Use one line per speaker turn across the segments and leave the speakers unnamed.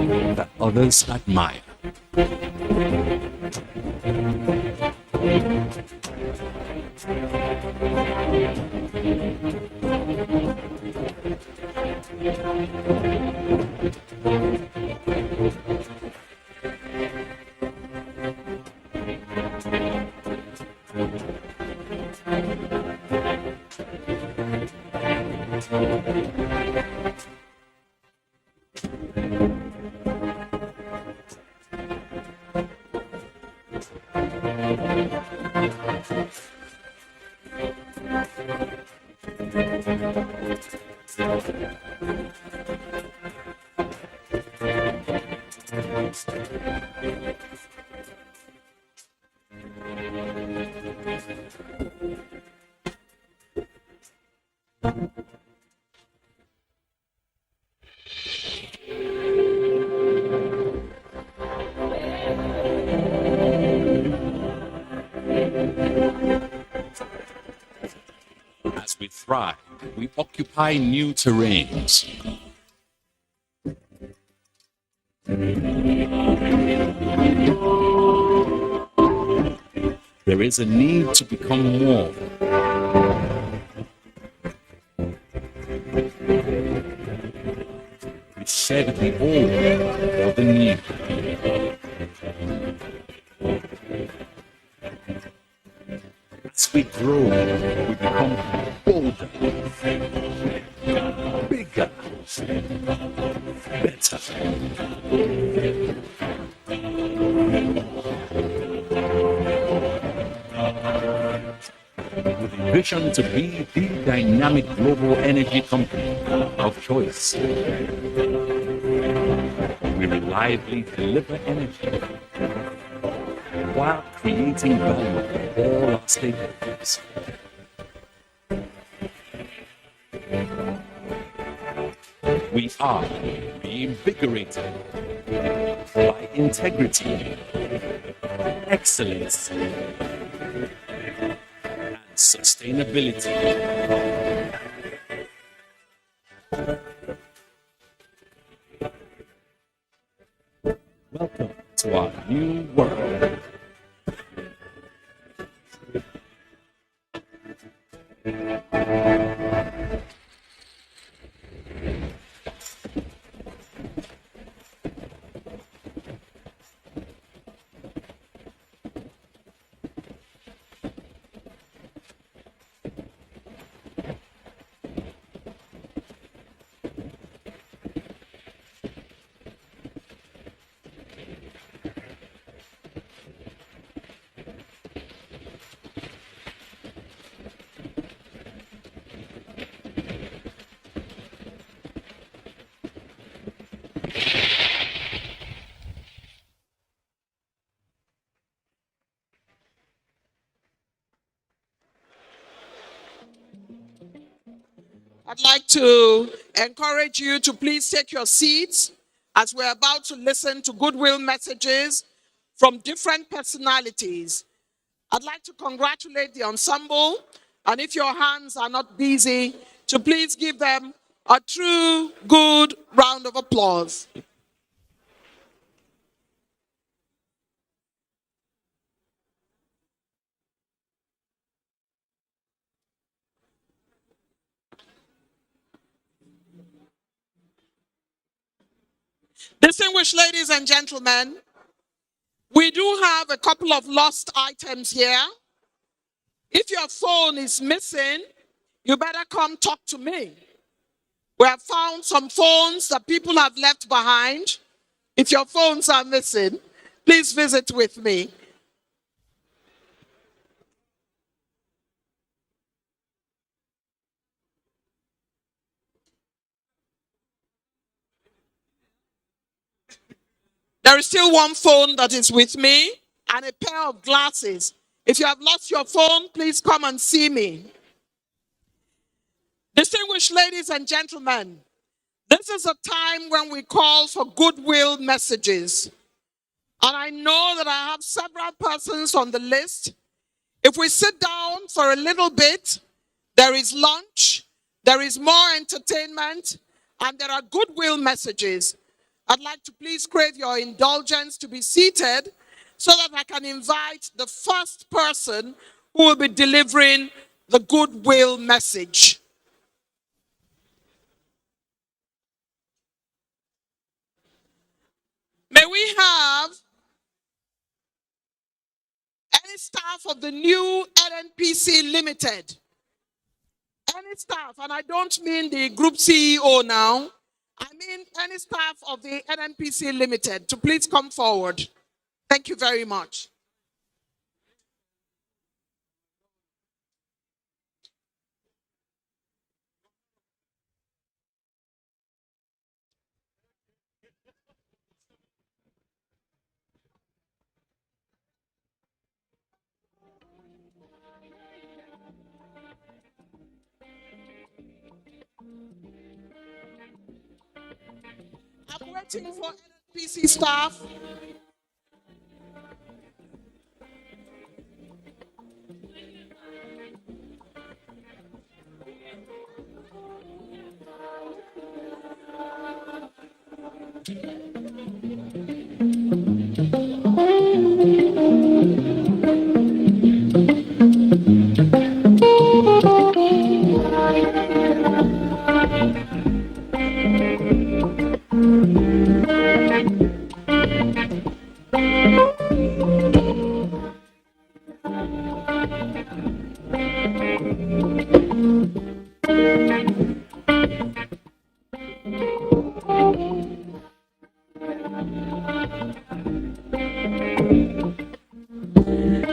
that others admire. As we thrive, we occupy new terrains. There is a need to become more. We shed the old for the new. As we grow, we become bolder, bigger, better. With a vision to be the dynamic global energy company of choice, we reliably deliver energy while creating value for all our stakeholders. We are reinvigorated by integrity, excellence, and sustainability. Welcome to our new world.
I'd like to encourage you to please take your seats as we're about to listen to goodwill messages from different personalities. I'd like to congratulate the ensemble, and if your hands are not busy, to please give them a true good round of applause. Distinguished ladies and gentlemen, we do have a couple of lost items here. If your phone is missing, you better come talk to me. We have found some phones that people have left behind. If your phones are missing, please visit with me. There is still one phone that is with me and a pair of glasses. If you have lost your phone, please come and see me. Distinguished ladies and gentlemen, this is a time when we call for goodwill messages. And I know that I have several persons on the list. If we sit down for a little bit, there is lunch, there is more entertainment, and there are goodwill messages. I'd like to please crave your indulgence to be seated so that I can invite the first person who will be delivering the goodwill message. May we have any staff of the new NNPC Limited? Any staff, and I don't mean the group CEO now, I mean any staff of the NNPC Limited to please come forward. Thank you very much. I'm waiting for NNPC staff.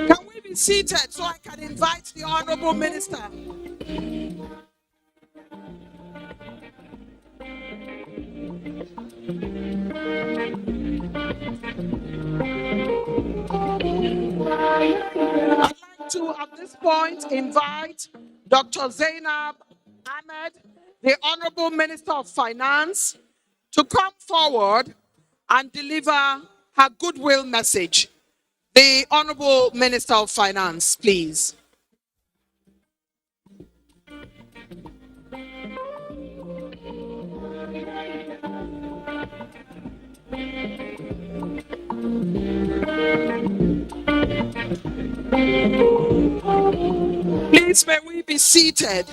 Can we be seated so I can invite the Honorable Minister? I'd like to, at this point, invite Dr. Zainab Ahmed, the Honorable Minister of Finance, to come forward and deliver her goodwill message. The Honorable Minister of Finance, please. Please, may we be seated?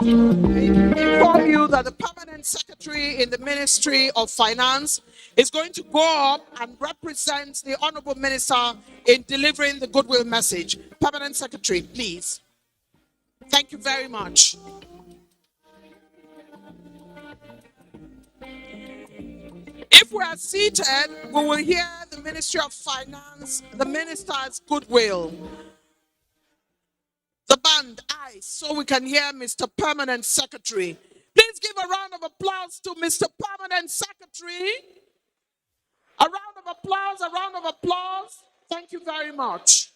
Inform you that the permanent secretary in the Ministry of Finance is going to go up and represent the Honorable Minister in delivering the goodwill message. Permanent secretary, please. Thank you very much. If we are seated, we will hear the Ministry of Finance, the Minister's goodwill. The band, eyes, so we can hear Mr. Permanent Secretary. Please give a round of applause to Mr. Permanent Secretary. A round of applause, a round of applause. Thank you very much.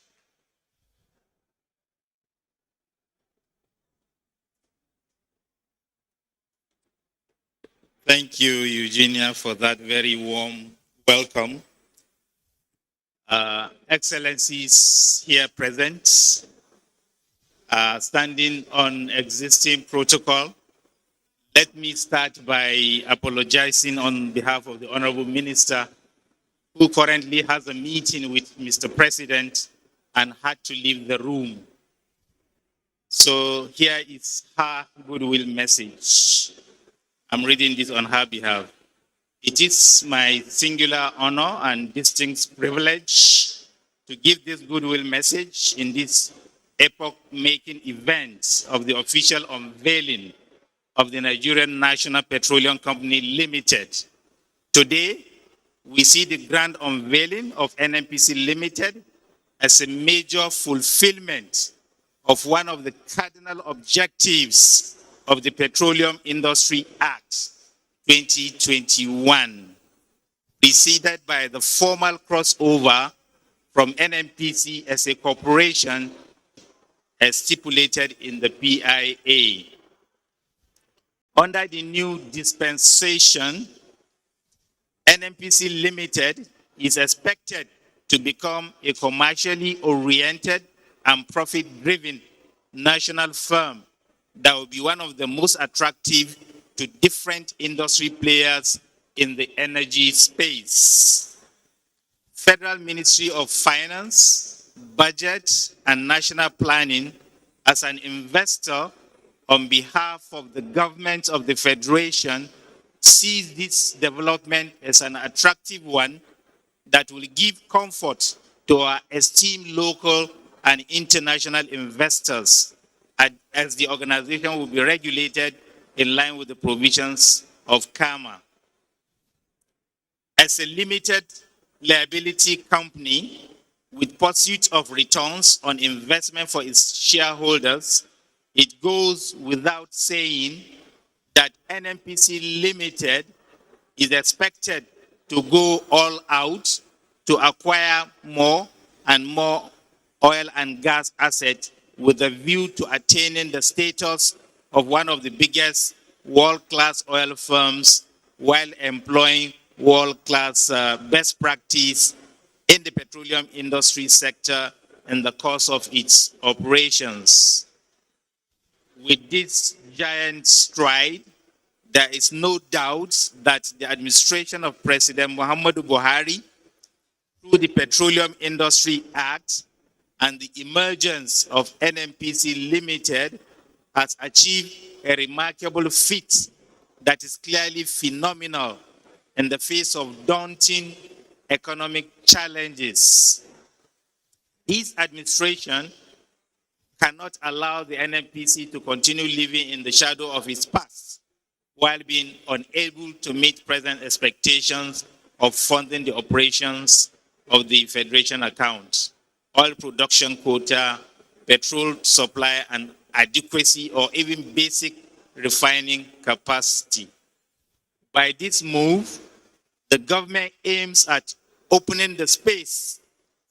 Thank you, Eugenia, for that very warm welcome. Excellencies here present, standing on existing protocol, let me start by apologizing on behalf of the Honorable Minister, who currently has a meeting with Mr. President and had to leave the room. So here is her goodwill message. I'm reading this on her behalf. It is my singular honor and distinct privilege to give this goodwill message in this epoch-making event of the official unveiling of the Nigerian National Petroleum Company Limited. Today, we see the grand unveiling of NNPC Limited as a major fulfillment of one of the cardinal objectives of the Petroleum Industry Act 2021, preceded by the formal crossover from NNPC as a corporation as stipulated in the PIA. Under the new dispensation, NNPC Limited is expected to become a commercially oriented and profit-driven national firm that will be one of the most attractive to different industry players in the energy space. Federal Ministry of Finance, Budget, and National Planning, as an investor on behalf of the government of the Federation, sees this development as an attractive one that will give comfort to our esteemed local and international investors, as the organization will be regulated in line with the provisions of CAMA. As a limited liability company with pursuit of returns on investment for its shareholders, it goes without saying that NNPC Limited is expected to go all out to acquire more and more oil and gas assets with a view to attaining the status of one of the biggest world-class oil firms while employing world-class best practice in the petroleum industry sector in the course of its operations. With this giant stride, there is no doubt that the administration of President Muhammadu Buhari, through the Petroleum Industry Act and the emergence of NNPC Limited, has achieved a remarkable feat that is clearly phenomenal in the face of daunting economic challenges. This administration cannot allow the NNPC to continue living in the shadow of its past while being unable to meet present expectations of funding the operations of the Federation account, oil production quota, petrol supply and adequacy, or even basic refining capacity. By this move, the government aims at opening the space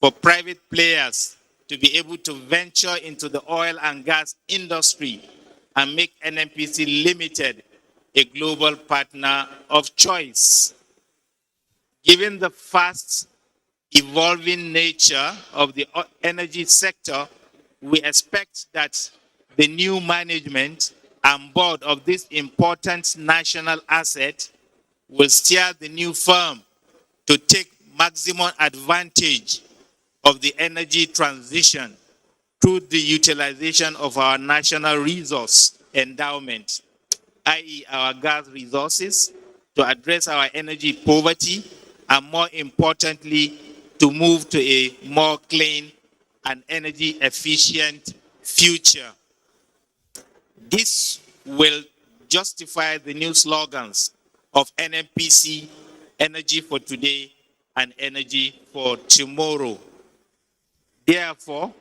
for private players to be able to venture into the oil and gas industry and make NNPC Limited a global partner of choice. Given the fast evolving nature of the energy sector, we expect that the new management and board of this important national asset will steer the new firm to take maximum advantage of the energy transition through the utilization of our national resource endowment, i.e. our gas resources, to address our energy poverty, and more importantly, to move to a more clean and energy efficient future. This will justify the new slogans of NNPC, Energy for Today and Energy for Tomorrow. Therefore,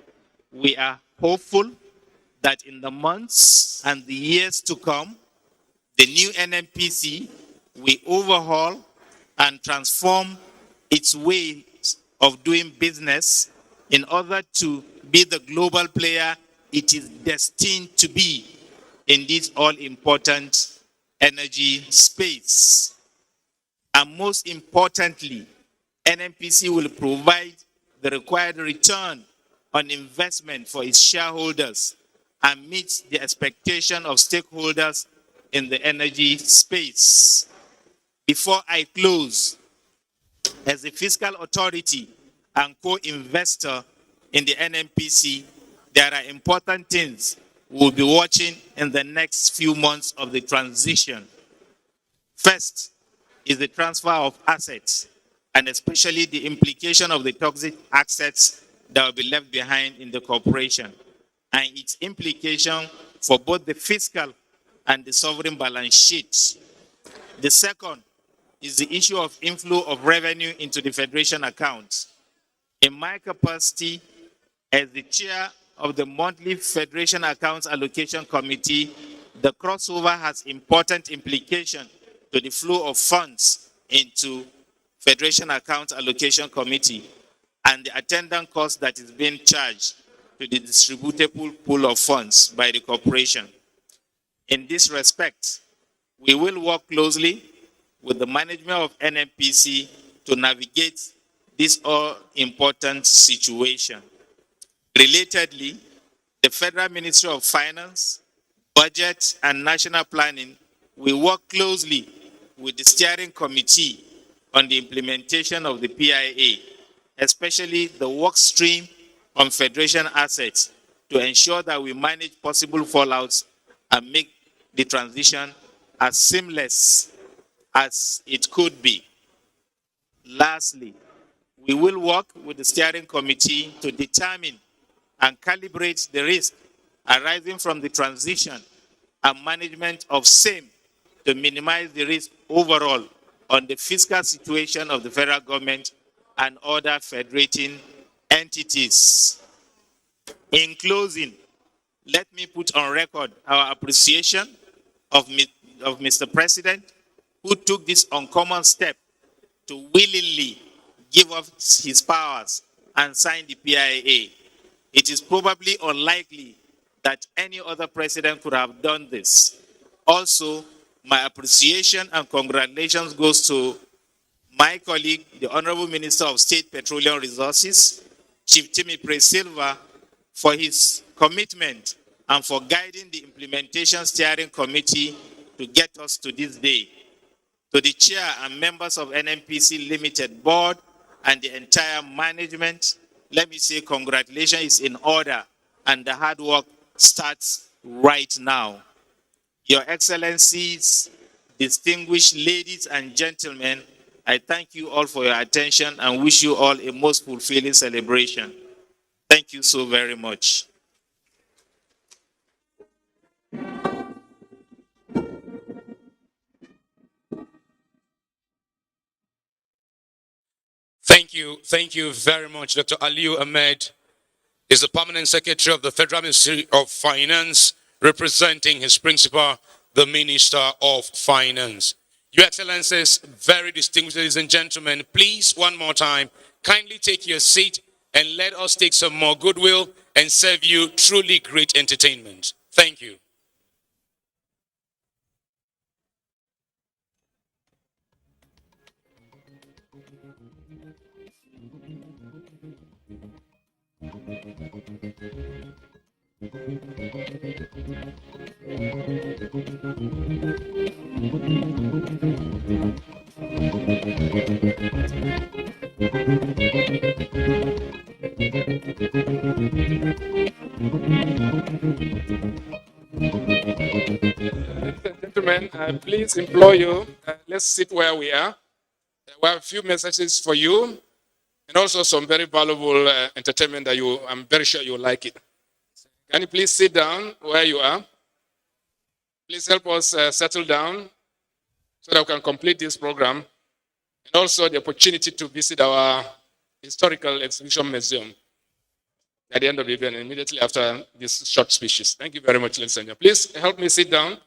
we are hopeful that in the months and the years to come, the new NNPC will overhaul and transform its ways of doing business in order to be the global player it is destined to be in this all-important energy space. And most importantly, NNPC will provide the required return on investment for its shareholders and meet the expectation of stakeholders in the energy space. Before I close, as a fiscal authority and co-investor in the NNPC, there are important things we'll be watching in the next few months of the transition. First is the transfer of assets, and especially the implication of the toxic assets that will be left behind in the corporation, and its implication for both the fiscal and the sovereign balance sheets. The second is the issue of inflow of revenue into the Federation accounts. In my capacity as the chair of the monthly Federation Accounts Allocation Committee, The crossover has important implication to the flow of funds into Federation Account Allocation Committee and the attendant cost that is being charged to the distributable pool of funds by the corporation. In this respect, we will work closely with the management of NNPC to navigate this all-important situation. Relatedly, the Federal Ministry of Finance, Budget, and National Planning will work closely with the Steering Committee on the implementation of the PIA, especially the work stream on Federation assets, to ensure that we manage possible fallouts and make the transition as seamless as it could be. Lastly, we will work with the Steering Committee to determine and calibrate the risk arising from the transition and management of same to minimize the risk overall on the fiscal situation of the federal government and other federating entities. In closing, let me put on record our appreciation of Mr. President, who took this uncommon step to willingly give up his powers and sign the PIA. It is probably unlikely that any other president could have done this. Also, my appreciation and congratulations goes to my colleague, the Honorable Minister of State Petroleum Resources, Chief Timmy Silva, for his commitment and for guiding the Implementation Steering Committee to get us to this day. To the chair and members of NNPC Limited Board and the entire management, let me say congratulations is in order and the hard work starts right now. Your Excellencies, distinguished ladies and gentlemen, I thank you all for your attention and wish you all a most fulfilling celebration. Thank you so very much.
Thank you very much. Dr. Aliu Ahmed is the Permanent Secretary of the Federal Ministry of Finance, representing his principal, the Minister of Finance. Your Excellencies, very distinguished ladies and gentlemen, please, one more time, kindly take your seat and let us take some more goodwill and serve you truly great entertainment. Thank you. Gentlemen, please implore you, let's sit where we are. We have a few messages for you and also some very valuable entertainment that I'm very sure you'll like it. Can you please sit down where you are? Please help us settle down so that we can complete this program, and also the opportunity to visit our historical exhibition museum at the end of the event, immediately after these short speeches. Thank you very much, ladies and gentlemen. Please help me sit down.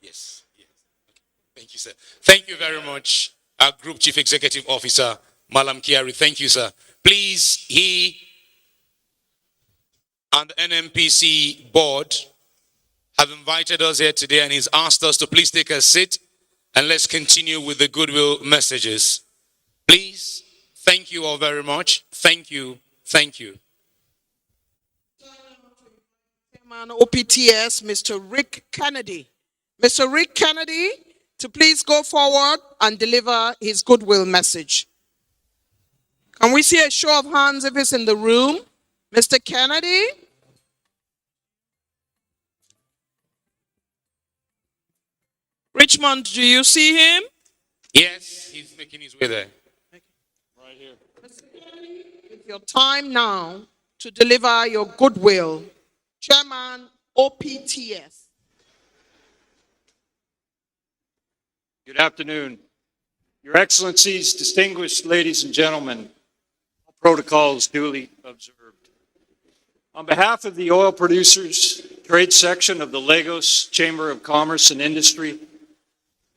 Yes. Thank you, sir. Thank you very much, our Group Chief Executive Officer, Malam Kiari. Thank you, sir. Please, he and the NNPC board have invited us here today, and he's asked us to please take a seat and let's continue with the goodwill messages. Please, thank you all very much. Thank you. Thank you.
Chairman OPTS, Mr. Rick Kennedy. Mr. Rick Kennedy, to please go forward and deliver his goodwill message. Can we see a show of hands if he's in the room? Mr. Kennedy? Richmond, do you see him?
Yes, he's making his way there.
Right here. It's your time now to deliver your goodwill. Chairman OPTS.
Good afternoon. Your Excellencies, distinguished ladies and gentlemen, protocols duly observed. On behalf of the Oil Producers Trade Section of the Lagos Chamber of Commerce and Industry,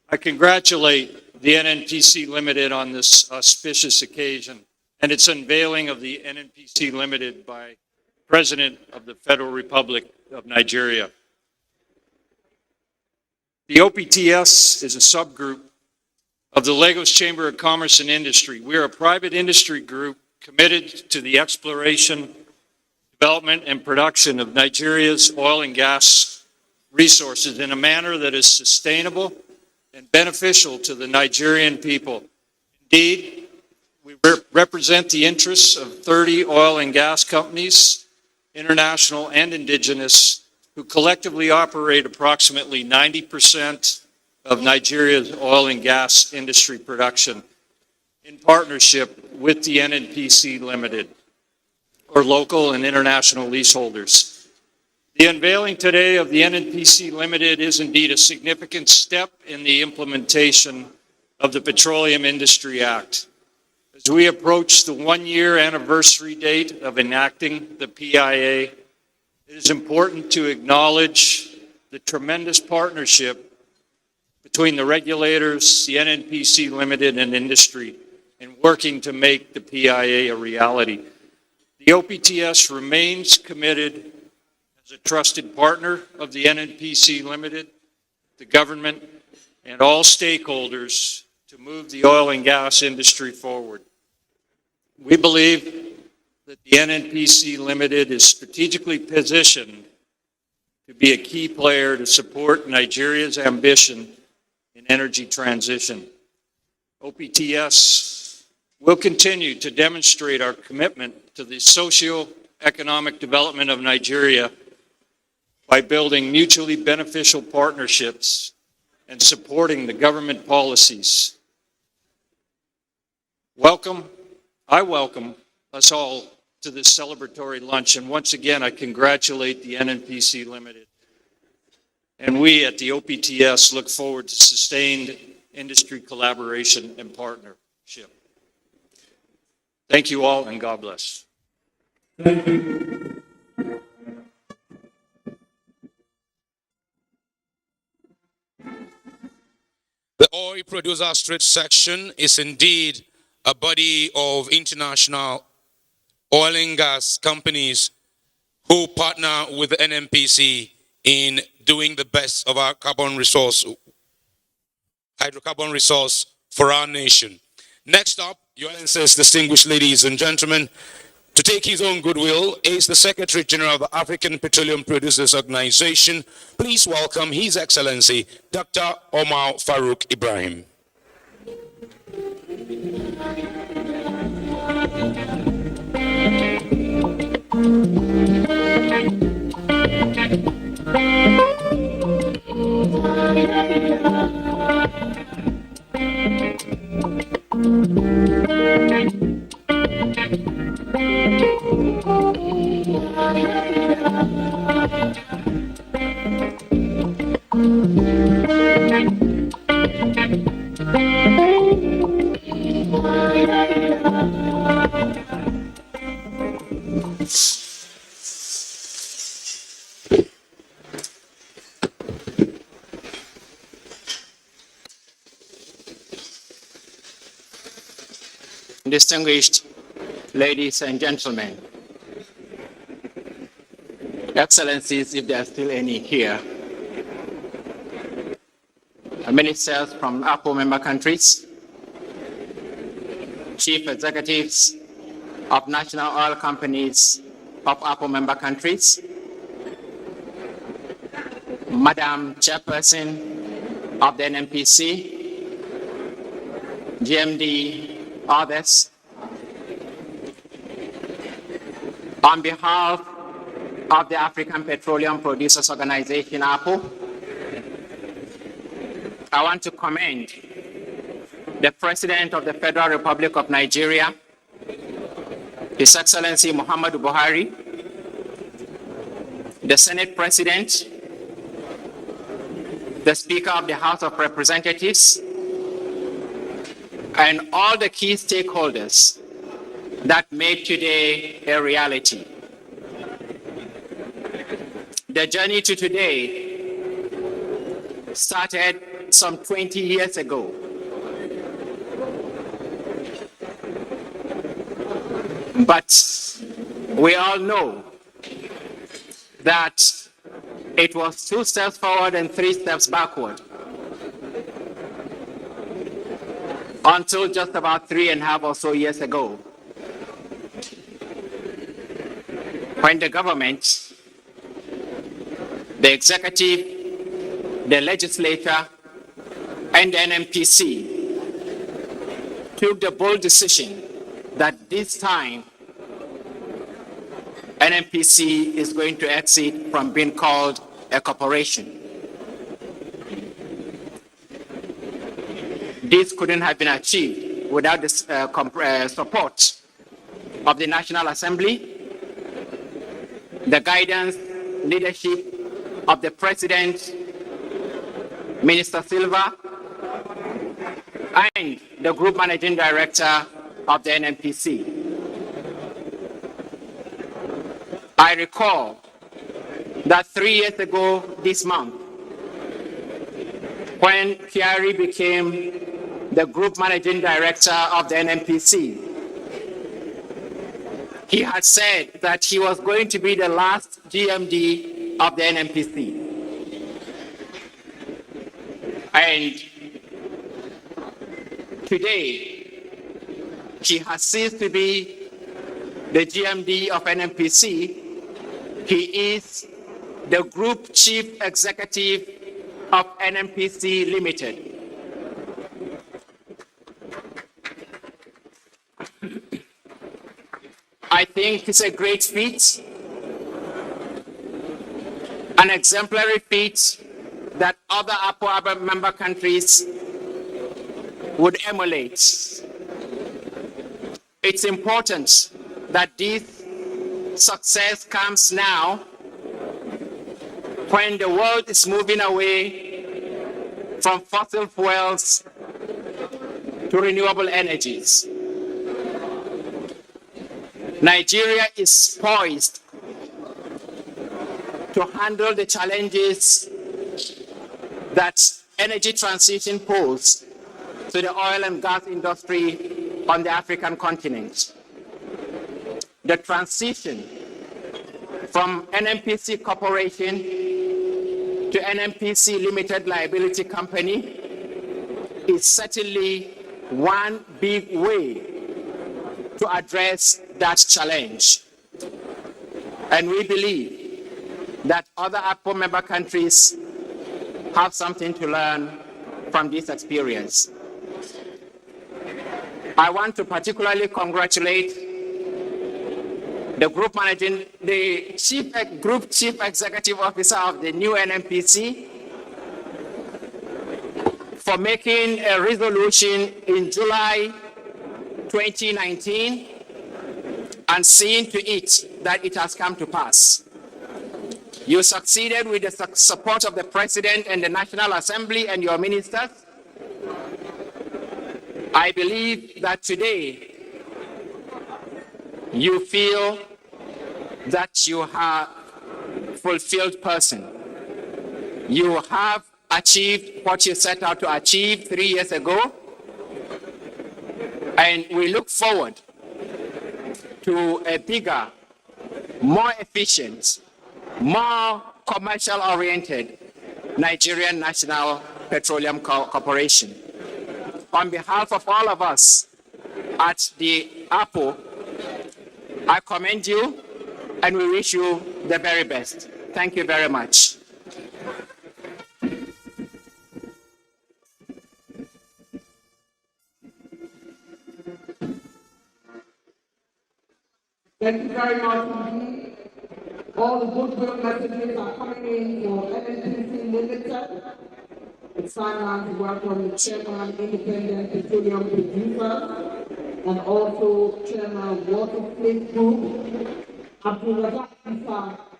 I congratulate the NNPC Limited on this auspicious occasion and its unveiling of the NNPC Limited by President of the Federal Republic of Nigeria. The OPTS is a subgroup of the Lagos Chamber of Commerce and Industry. We are a private industry group committed to the exploration, development, and production of Nigeria's oil and gas resources in a manner that is sustainable and beneficial to the Nigerian people. Indeed, we represent the interests of 30 oil and gas companies, international and indigenous, who collectively operate approximately 90% of Nigeria's oil and gas industry production in partnership with the NNPC Limited, or local and international leaseholders. The unveiling today of the NNPC Limited is indeed a significant step in the implementation of the Petroleum Industry Act. As we approach the one-year anniversary date of enacting the PIA, it is important to acknowledge the tremendous partnership between the regulators, the NNPC Limited, and industry in working to make the PIA a reality. The OPTS remains committed as a trusted partner of the NNPC Limited, the government, and all stakeholders to move the oil and gas industry forward. We believe that the NNPC Limited is strategically positioned to be a key player to support Nigeria's ambition in energy transition. OPTS will continue to demonstrate our commitment to the socio-economic development of Nigeria by building mutually beneficial partnerships and supporting the government policies. I welcome us all to this celebratory lunch, and once again, I congratulate the NNPC Limited. And we at the OPTS look forward to sustained industry collaboration and partnership. Thank you all, and God bless.
The Oil Producers Trade Section is indeed a body of international oil and gas companies who partner with the NNPC in doing the best of our hydrocarbon resource for our nation. Next up, Your Excellencies, distinguished ladies and gentlemen, to take his own goodwill is the Secretary General of the African Petroleum Producers Organization. Please welcome His Excellency, Dr. Omar Farouk Ibrahim.
Distinguished ladies and gentlemen, Excellencies, if there are still any here, ministers from APO member countries, chief executives of national oil companies of APO member countries, Madam Chairperson of the NNPC, GMD, others. On behalf of the African Petroleum Producers Organization, APO, I want to commend the President of the Federal Republic of Nigeria, His Excellency Muhammadu Buhari, the Senate President, the Speaker of the House of Representatives, and all the key stakeholders that made today a reality. The journey to today started some 20 years ago. But we all know that it was 2 steps forward and 3 steps backward until just about 3.5 or so years ago, when the government, the executive, the legislature, and the NNPC took the bold decision that this time NNPC is going to exit from being called a corporation. This couldn't have been achieved without the support of the National Assembly, the guidance, leadership of the President, Minister Silva, and the Group Managing Director of the NNPC. I recall that 3 years ago this month, when Kyari became the Group Managing Director of the NNPC, he had said that he was going to be the last GMD of the NNPC. And today, he has ceased to be the GMD of NNPC. He is the Group Chief Executive of NNPC Limited. I think it's a great feat, an exemplary feat that other APO member countries would emulate. It's important that this success comes now when the world is moving away from fossil fuels to renewable energies. Nigeria is poised to handle the challenges that energy transition poses to the oil and gas industry on the African continent. The transition from NNPC Corporation to NNPC Limited Liability Company is certainly one big way to address that challenge. And we believe that other APO member countries have something to learn from this experience. I want to particularly congratulate the group chief executive officer of the new NNPC for making a resolution in July 2019 and seeing to it that it has come to pass. You succeeded with the support of the President and the National Assembly and your ministers. I believe that today you feel that you are a fulfilled person. You have achieved what you set out to achieve 3 years ago, and we look forward to a bigger, more efficient, more commercial-oriented Nigerian National Petroleum Corporation. On behalf of all of us at the APO, I commend you and we wish you the very best. Thank you very much.
Thank you very much indeed. All the goodwill messages are coming in for NNPC Limited. It's time now to welcome the Chairman, Independent Petroleum Producer, and also Chairman of Water Fleet Group, Abuja,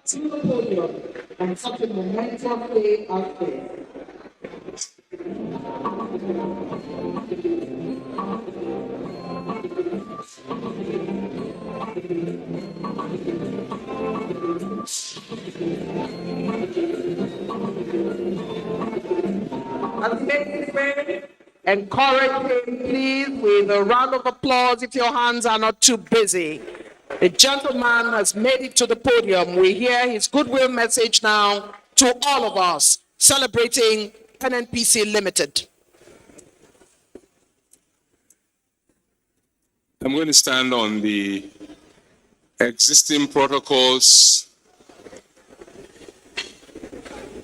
to the podium on such a momentous day as this. As he makes his way, encourage him, please, with a round of applause if your hands are not too busy. The gentleman has made it to the podium. We hear his goodwill message now to all of us celebrating NNPC Limited.
I'm going to stand on the existing protocols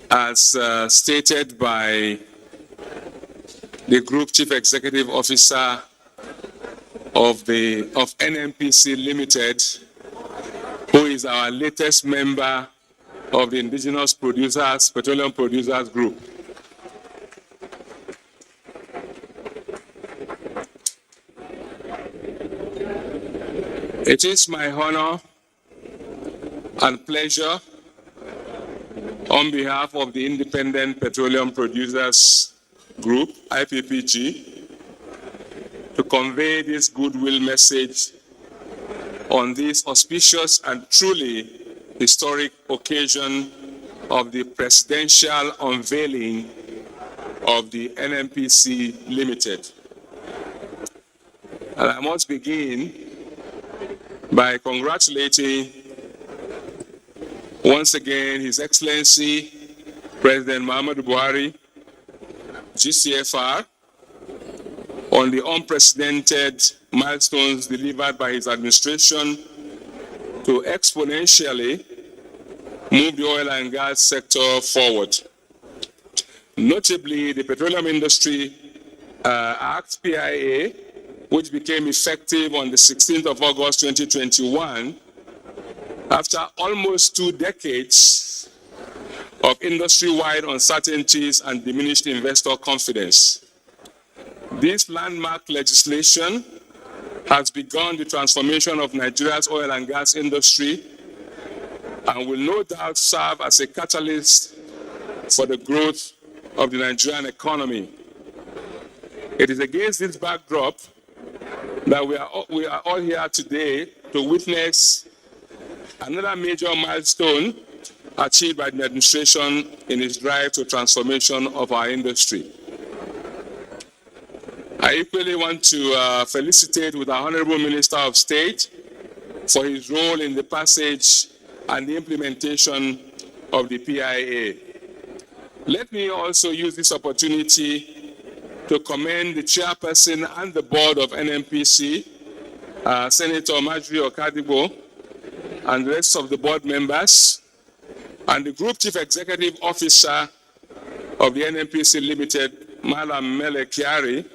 as stated by the Group Chief Executive Officer of NNPC Limited, who is our latest member of the Indigenous Petroleum Producers Group. It is my honor and pleasure on behalf of the Independent Petroleum Producers Group, IPPG, to convey this goodwill message on this auspicious and truly historic occasion of the presidential unveiling of the NNPC Limited. And I must begin by congratulating once again His Excellency President Muhammadu Buhari, GCFR, on the unprecedented milestones delivered by his administration to exponentially move the oil and gas sector forward. Notably, the Petroleum Industry Act, PIA, which became effective on the 16th of August 2021, after almost 2 decades of industry-wide uncertainties and diminished investor confidence. This landmark legislation has begun the transformation of Nigeria's oil and gas industry and will no doubt serve as a catalyst for the growth of the Nigerian economy. It is against this backdrop that we are all here today to witness another major milestone achieved by the administration in its drive to transformation of our industry. I equally want to felicitate with our Honorable Minister of State for his role in the passage and the implementation of the PIA. Let me also use this opportunity to commend the chairperson and the board of NNPC, Senator Marjorie Okadibo, and the rest of the board members, and the Group Chief Executive Officer of the NNPC Limited, Malam Mele Kiari,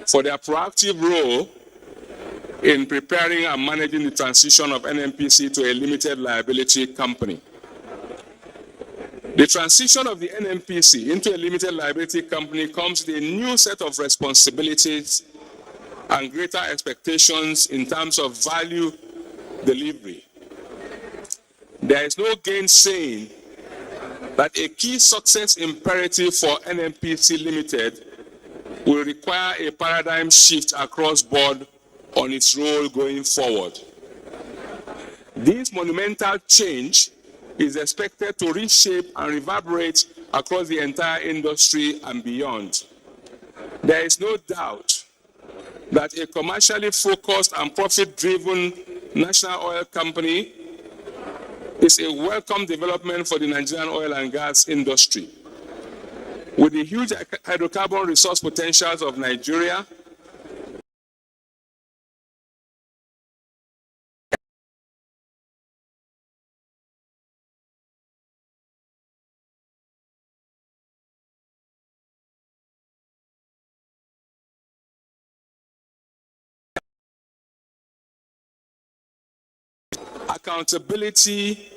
for their proactive role in preparing and managing the transition of NNPC to a limited liability company. The transition of the NNPC into a limited liability company comes with a new set of responsibilities and greater expectations in terms of value delivery. There is no gainsaying that a key success imperative for NNPC Limited will require a paradigm shift across board on its role going forward. This monumental change is expected to reshape and reverberate across the entire industry and beyond. There is no doubt that a commercially focused and profit-driven national oil company is a welcome development for the Nigerian oil and gas industry. With the huge hydrocarbon resource potentials of Nigeria, accountability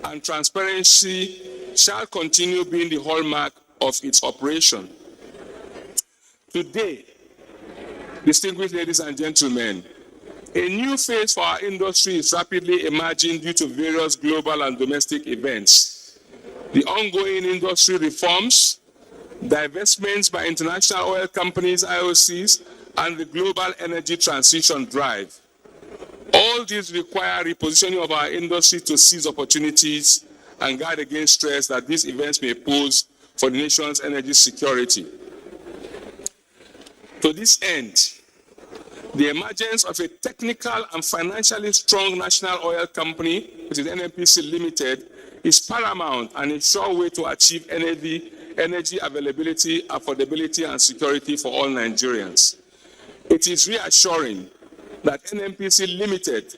and transparency shall continue being the hallmark of its operation. Today, distinguished ladies and gentlemen, a new phase for our industry is rapidly emerging due to various global and domestic events. The ongoing industry reforms, divestments by international oil companies, IOCs, and the global energy transition drive. All these require repositioning of our industry to seize opportunities and guard against stress that these events may pose for the nation's energy security. To this end, the emergence of a technical and financially strong national oil company, which is NNPC Limited, is paramount and a sure way to achieve energy availability, affordability, and security for all Nigerians. It is reassuring that NNPC Limited,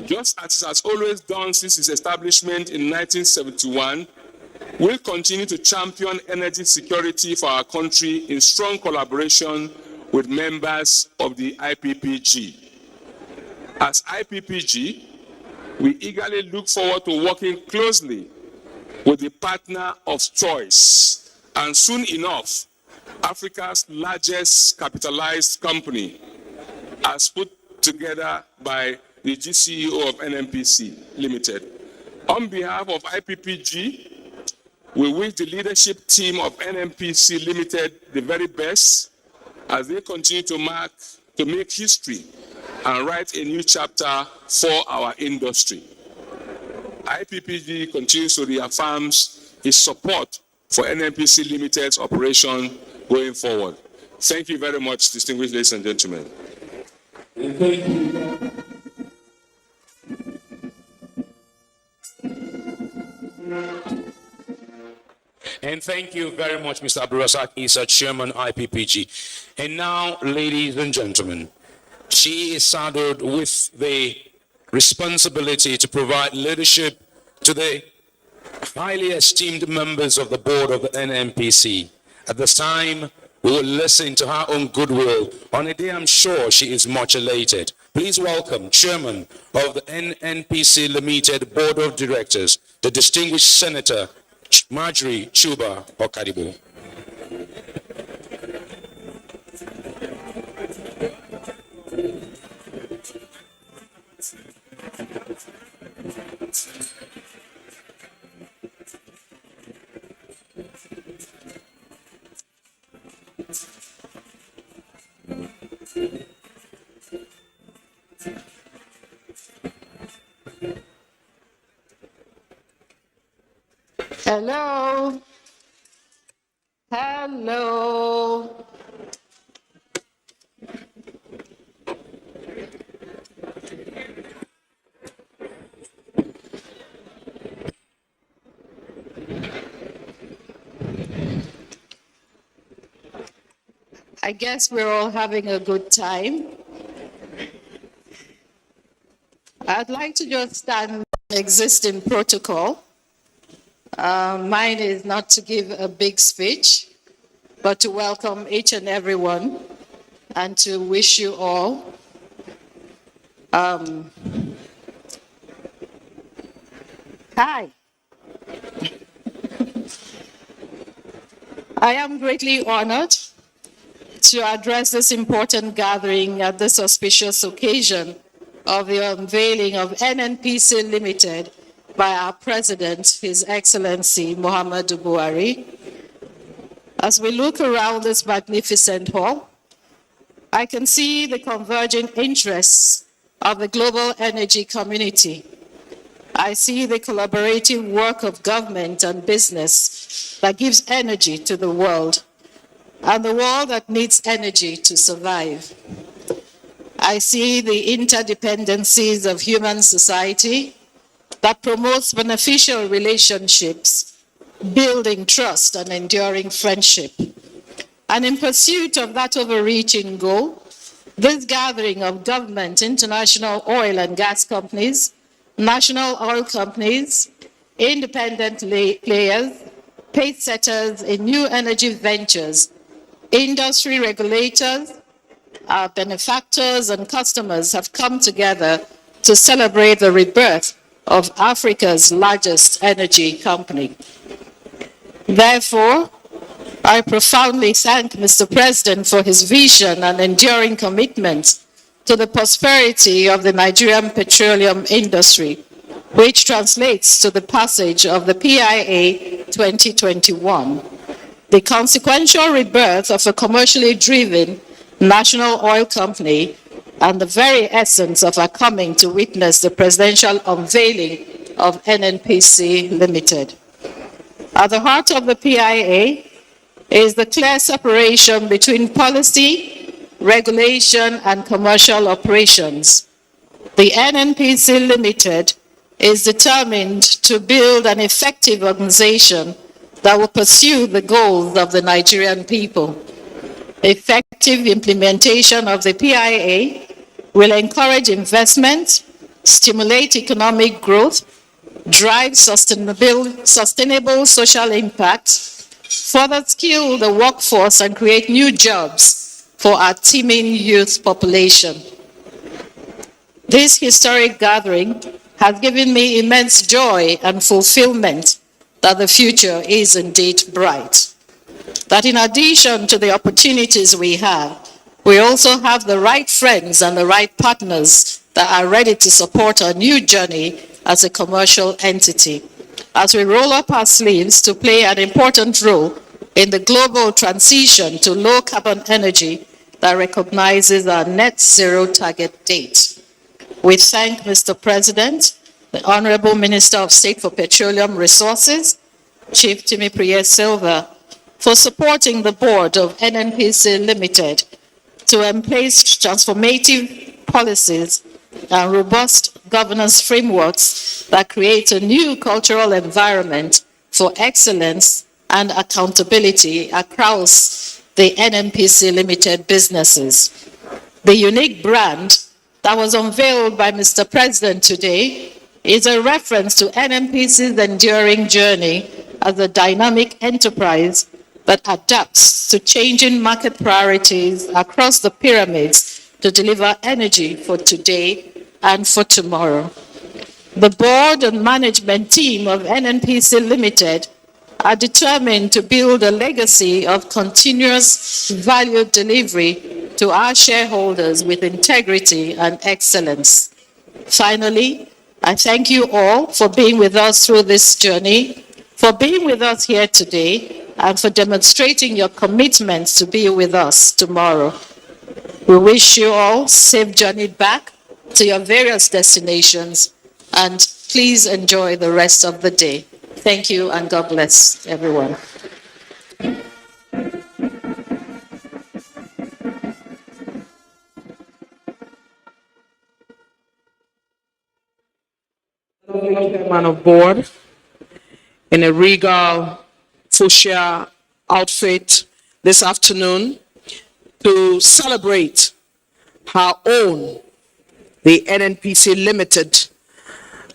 just as it has always done since its establishment in 1971, will continue to champion energy security for our country in strong collaboration with members of the IPPG. As IPPG, we eagerly look forward to working closely with the partner of choice, and soon enough, Africa's largest capitalized company, as put together by the GCEO of NNPC Limited. On behalf of IPPG, we wish the leadership team of NNPC Limited the very best as they continue to make history and write a new chapter for our industry. IPPG continues to reaffirm its support for NNPC Limited's operation going forward. Thank you very much, distinguished ladies and gentlemen.
And thank you very much, Mr. Abdulrazak Issa, Chairman IPPG. And now, ladies and gentlemen, she is saddled with the responsibility to provide leadership to the highly esteemed members of the board of the NNPC. At this time, we will listen to her own goodwill on a day I'm sure she is much elated. Please welcome Chairman of the NNPC Limited Board of Directors, the distinguished Senator Marjorie Chuba Okadibo.
Hello. Hello. I guess we're all having a good time. I'd like to just stand existing protocol. Mine is not to give a big speech, but to welcome each and everyone and to wish you all hi. I am greatly honored to address this important gathering at this auspicious occasion of the unveiling of NNPC Limited by our President, His Excellency Muhammadu Buhari. As we look around this magnificent hall, I can see the converging interests of the global energy community. I see the collaborative work of government and business that gives energy to the world, and the world that needs energy to survive. I see the interdependencies of human society that promotes beneficial relationships, building trust and enduring friendship. And in pursuit of that overreaching goal, this gathering of government, international oil and gas companies, national oil companies, independent players, pace setters in new energy ventures, industry regulators, our benefactors and customers have come together to celebrate the rebirth of Africa's largest energy company. Therefore, I profoundly thank Mr. President for his vision and enduring commitment to the prosperity of the Nigerian petroleum industry, which translates to the passage of the PIA 2021, the consequential rebirth of a commercially driven national oil company and the very essence of our coming to witness the presidential unveiling of NNPC Limited. At the heart of the PIA is the clear separation between policy, regulation, and commercial operations. The NNPC Limited is determined to build an effective organization that will pursue the goals of the Nigerian people. Effective implementation of the PIA will encourage investment, stimulate economic growth, drive sustainable social impact, further skill the workforce, and create new jobs for our teeming youth population. This historic gathering has given me immense joy and fulfillment that the future is indeed bright. That in addition to the opportunities we also have the right friends and the right partners that are ready to support our new journey as a commercial entity, as we roll up our sleeves to play an important role in the global transition to low-carbon energy that recognizes our net zero target date. We thank Mr. President, the Honorable Minister of State for Petroleum Resources, Chief Timi Priye Silva, for supporting the board of NNPC Limited to embrace transformative policies and robust governance frameworks that create a new cultural environment for excellence and accountability across the NNPC Limited businesses. The unique brand that was unveiled by Mr. President today is a reference to NNPC's enduring journey as a dynamic enterprise that adapts to changing market priorities across the pyramids to deliver energy for today and for tomorrow. The board and management team of NNPC Limited are determined to build a legacy of continuous value delivery to our shareholders with integrity and excellence. Finally, I thank you all for being with us through this journey, for being with us here today, and for demonstrating your commitment to be with us tomorrow. We wish you all safe journey back to your various destinations, and please enjoy the rest of the day. Thank you, and God bless everyone. Chairman of board in a regal fuchsia outfit this afternoon to celebrate her own, the NNPC Limited.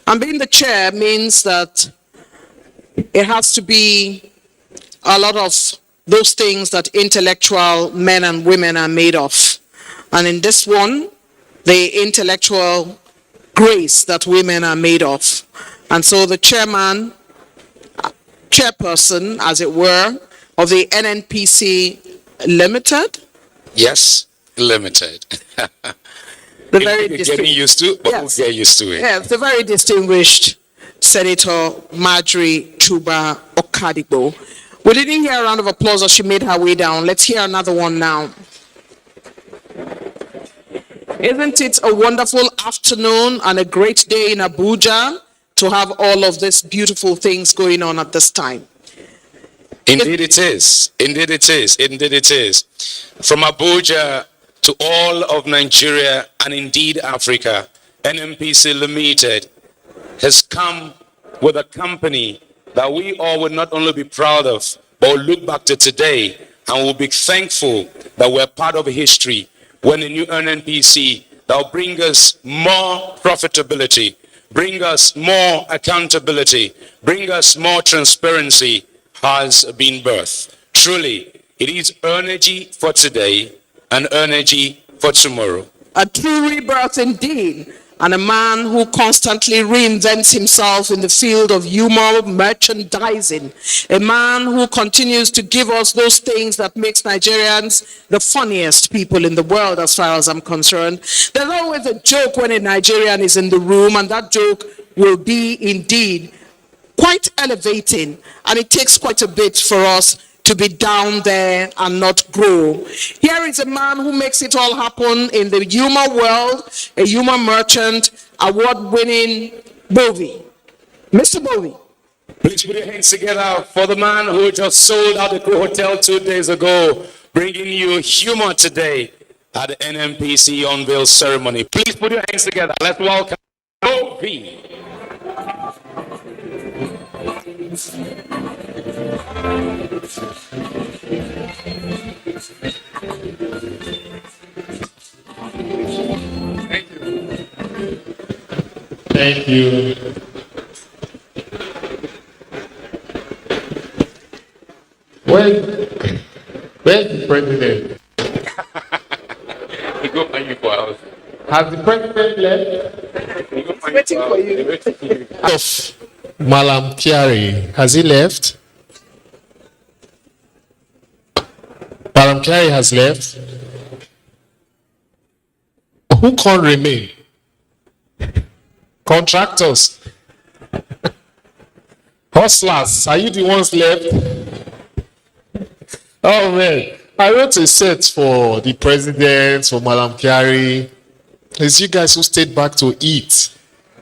And being the chair means that it has to be a lot of those things that intellectual men and women are made of. And in this one, the intellectual grace that women are made of. And so the chairperson, as it were, of the NNPC Limited.
Yes, limited.
The very
getting used to, but
yes.
We'll get used to it.
Yes, the very distinguished Senator Marjorie Chuba Okadigbo. We didn't hear a round of applause as she made her way down. Let's hear another one now. Isn't it a wonderful afternoon and a great day in Abuja to have all of these beautiful things going on at this time?
Indeed it is. Indeed it is. Indeed it is. From Abuja to all of Nigeria and indeed Africa, NNPC Limited has come with a company that we all would not only be proud of, but will look back to today and will be thankful that we're part of history when the new NNPC that will bring us more profitability, bring us more accountability, bring us more transparency has been birthed. Truly, it is energy for today and energy for tomorrow.
A true rebirth indeed, and a man who constantly reinvents himself in the field of humor, merchandising. A man who continues to give us those things that makes Nigerians the funniest people in the world as far as I'm concerned. There's always a joke when a Nigerian is in the room, and that joke will be indeed quite elevating, and it takes quite a bit for us to be down there and not grow. Here is a man who makes it all happen in the humor world, a humor merchant, award-winning Bovey. Mr. Bovey.
Please put your hands together for the man who just sold out the Crew Hotel 2 days ago, bringing you humor today at the NNPC unveil ceremony. Please put your hands together. Let's welcome Bovey.
Thank you. Where's the president? Has the president left?
Waiting for you.
Of Malam Kyari, has he left? Malam Kyari has left. Who can't remain? Contractors. Hustlers, are you the ones left? Oh man, I wrote a set for the president, for Malam Kyari. It's you guys who stayed back to eat.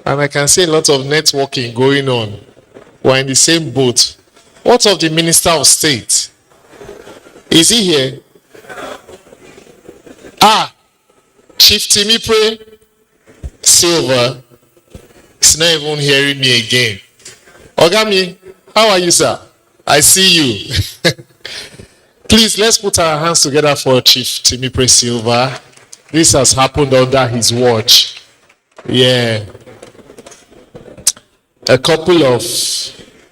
And I can see a lot of networking going on. We're in the same boat. What of the Minister of State? Is he here? Chief Timipre Silva is not even hearing me again. Ogami, how are you, sir? I see you. Please, let's put our hands together for Chief Timipre Silva. This has happened under his watch. Yeah. A couple of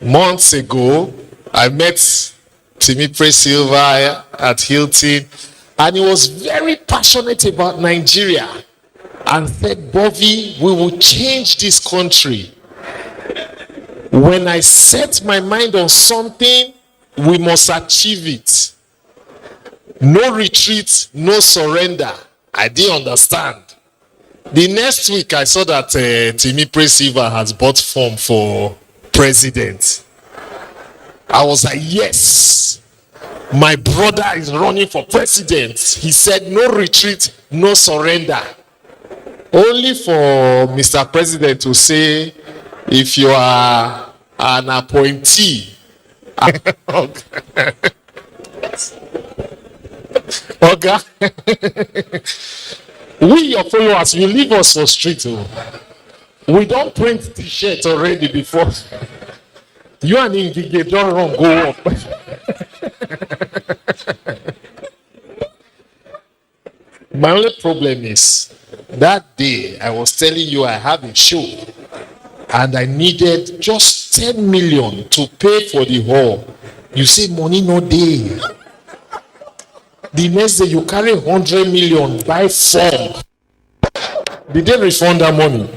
months ago, I met Timipre Silva at Hilton, and he was very passionate about Nigeria and said, Bovey, we will change this country. When I set my mind on something, we must achieve it. No retreat, no surrender. I didn't understand. The next week, I saw that Timipre Silva has bought form for president. I was like, yes, my brother is running for president. He said, no retreat, no surrender. Only for Mr. President to say, if you are an appointee, okay. We, your followers, you leave us for street. We don't print t-shirts already before. You and Ingige don't run, go up. My only problem is, that day I was telling you I have a show and I needed just 10 million to pay for the hall. You say money no day. The next day you carry 100 million, buy form. Did they refund that money?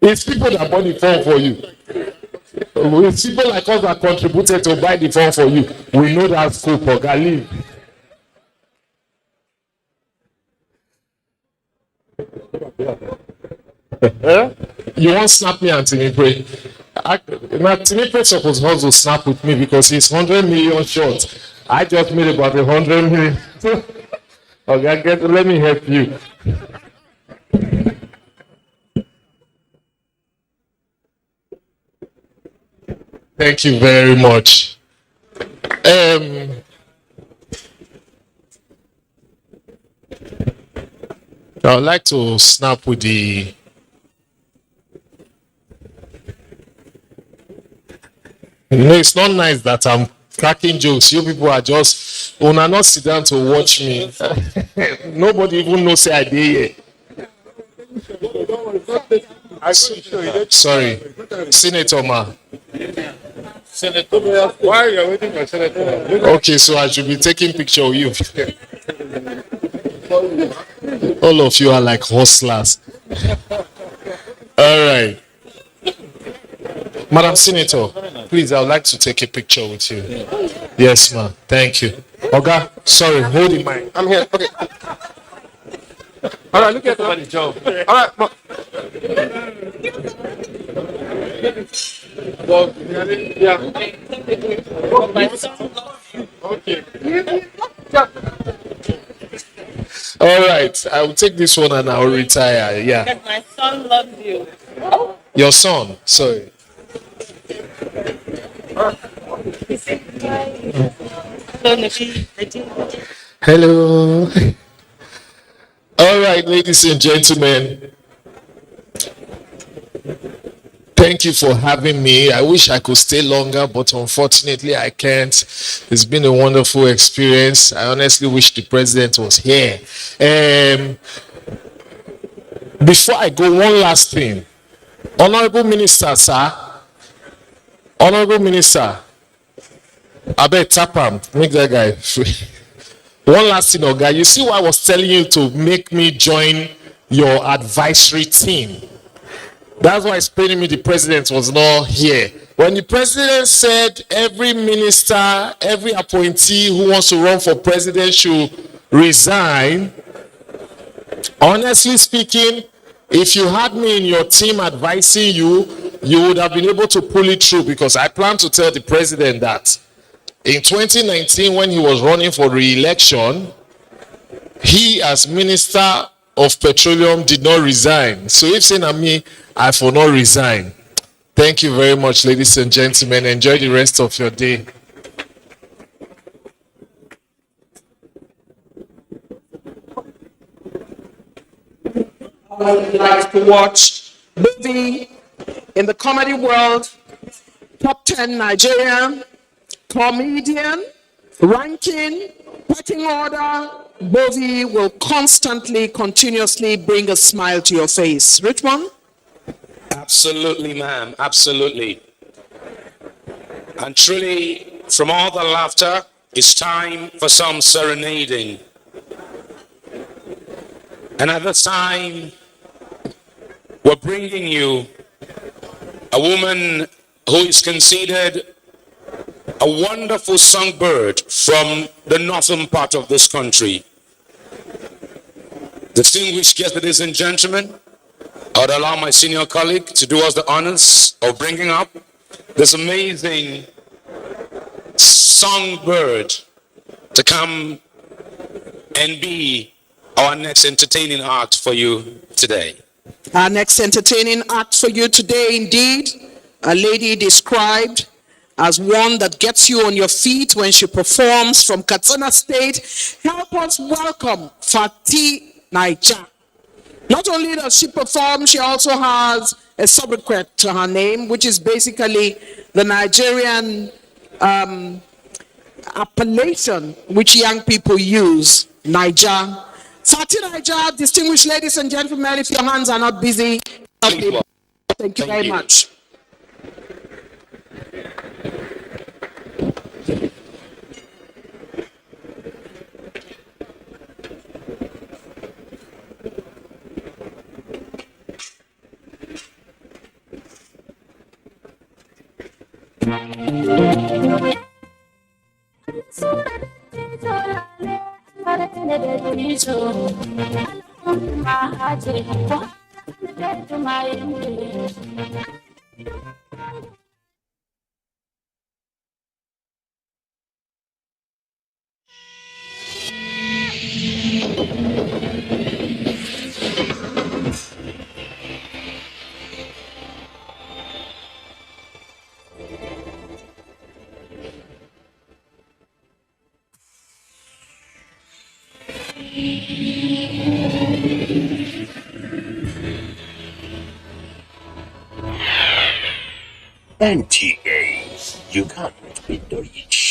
It's people that bought the form for you. It's people like us that contributed to buy the form for you. We know that scope for Galil. You won't snap me and Timipre. Timipre supposed to snap with me because he's 100 million short. I just made about 100 million. Okay, let me help you. Thank you very much. I would like to snap with the it's not nice that I'm cracking jokes. You people are just una not sit down to watch me. Nobody even knows I did here. Sorry, Senator Ma.
Senator, why are you waiting for Senator?
Okay, so I should be taking picture of you. All of you are like hustlers. All right. Madam Senator, please, I would like to take a picture with you. Yes, ma'am. Thank you. Oga, sorry, hold the mic.
I'm here. Okay. All right, look at the job. All right. Well, yeah.
Okay. All right. I will take this one and I will retire. Yeah.
My son loves you.
Your son. Sorry. Hello. All right, ladies and gentlemen. Thank you for having me. I wish I could stay longer, but unfortunately I can't. It's been a wonderful experience. I honestly wish the president was here. Before I go, one last thing. Honorable Minister, sir. Honorable Minister. I bet tap him. Make that guy free. One last thing, Oga. You see what I was telling you to make me join your advisory team. That's why it's paining me the president was not here. When the president said every minister, every appointee who wants to run for president should resign, honestly speaking, if you had me in your team advising you, you would have been able to pull it through, because I plan to tell the president that in 2019, when he was running for re-election, he as Minister of Petroleum did not resign. So if saying me, I will not resign. Thank you very much, ladies and gentlemen. Enjoy the rest of your day.
I would like to watch movie in the comedy world, top 10 Nigerian, comedian, ranking, pecking order. Bovie will constantly, continuously bring a smile to your face. Richmond?
Absolutely, ma'am. Absolutely. And truly, from all the laughter, it's time for some serenading. And at this time, we're bringing you a woman who is considered a wonderful songbird from the northern part of this country. Distinguished guests, ladies and gentlemen, I would allow my senior colleague to do us the honors of bringing up this amazing songbird to come and be our next entertaining act for you today.
Our next entertaining act for you today, indeed, a lady described as one that gets you on your feet when she performs from Katsina State. Help us welcome Fati Naija. Not only does she perform, she also has a sobriquet to her name, which is basically the Nigerian appellation which young people use, Naija. Fati Naija, distinguished ladies and gentlemen, if your hands are not busy, thank you very much.
NTA, you can't be reached.